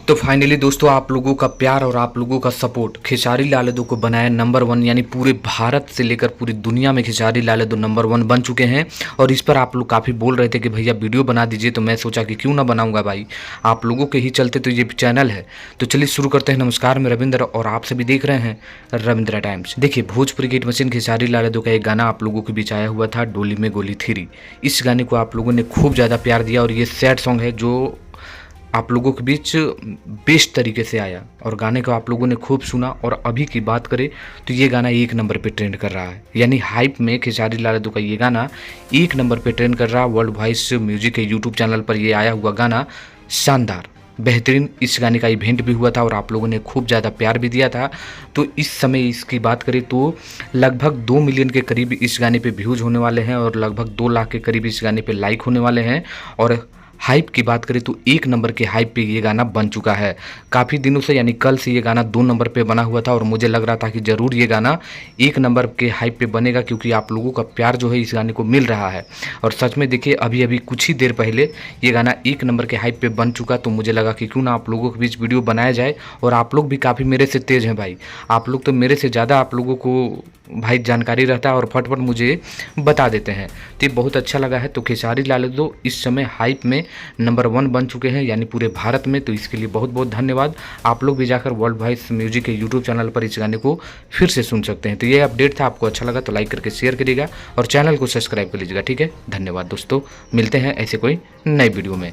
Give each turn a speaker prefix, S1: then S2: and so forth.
S1: तो फाइनली दोस्तों, आप लोगों का प्यार और आप लोगों का सपोर्ट खेसारी लाल यादव को बनाया नंबर वन, यानी पूरे भारत से लेकर पूरी दुनिया में खेसारी लाल यादव नंबर वन बन चुके हैं। और इस पर आप लोग काफ़ी बोल रहे थे कि भैया वीडियो बना दीजिए, तो मैं सोचा कि क्यों ना बनाऊंगा भाई, आप लोगों के ही चलते तो ये चैनल है। तो चलिए शुरू करते हैं। नमस्कार, मैं रविंद्र और आप सभी देख रहे हैं रविंद्र टाइम्स। देखिए, भोजपुरी हिट मशीन खेसारी लाल यादव का एक गाना आप लोगों के बीच आया हुआ था, डोली में गोली थ्री। इस गाने को आप लोगों ने खूब ज़्यादा प्यार दिया और ये सैड सॉन्ग है जो आप लोगों के बीच बेस्ट तरीके से आया और गाने को आप लोगों ने खूब सुना। और अभी की बात करें तो ये गाना एक नंबर पे ट्रेंड कर रहा है, यानी हाइप में खेसारी लाल यादव का ये गाना एक नंबर पे ट्रेंड कर रहा है। वर्ल्ड वॉइस म्यूजिक के यूट्यूब चैनल पर ये आया हुआ गाना शानदार बेहतरीन, इस गाने का इवेंट भी हुआ था और आप लोगों ने खूब ज़्यादा प्यार भी दिया था। तो इस समय इसकी बात करें तो लगभग 2 मिलियन के करीब इस गाने पे व्यूज़ होने वाले हैं और लगभग 2 लाख के करीब इस गाने पे लाइक होने वाले हैं। और हाइप की बात करें तो एक नंबर के हाइप पे ये गाना बन चुका है। काफ़ी दिनों से, यानी कल से ये गाना 2 नंबर पे बना हुआ था और मुझे लग रहा था कि ज़रूर ये गाना एक नंबर के हाइप पे बनेगा, क्योंकि आप लोगों का प्यार जो है इस गाने को मिल रहा है। और सच में देखिए, अभी अभी कुछ ही देर पहले ये गाना एक नंबर के हाइप पे बन चुका, तो मुझे लगा कि क्यों ना आप लोगों के बीच वीडियो बनाया जाए। और आप लोग भी काफ़ी मेरे से तेज़ हैं भाई, आप लोग तो मेरे से ज़्यादा आप लोगों को भाई जानकारी रहता है और फटफट मुझे बता देते हैं। तो ये बहुत अच्छा लगा है। तो खेसारी लाल यादव इस समय हाइप में नंबर वन बन चुके हैं, यानी पूरे भारत में। तो इसके लिए बहुत बहुत धन्यवाद। आप लोग भी जाकर वर्ल्ड वॉइस म्यूजिक के यूट्यूब चैनल पर इस गाने को फिर से सुन सकते हैं। तो ये अपडेट था, आपको अच्छा लगा तो लाइक करके शेयर करिएगा और चैनल को सब्सक्राइब कर लीजिएगा। ठीक है, धन्यवाद दोस्तों, मिलते हैं ऐसे कोई नई वीडियो में।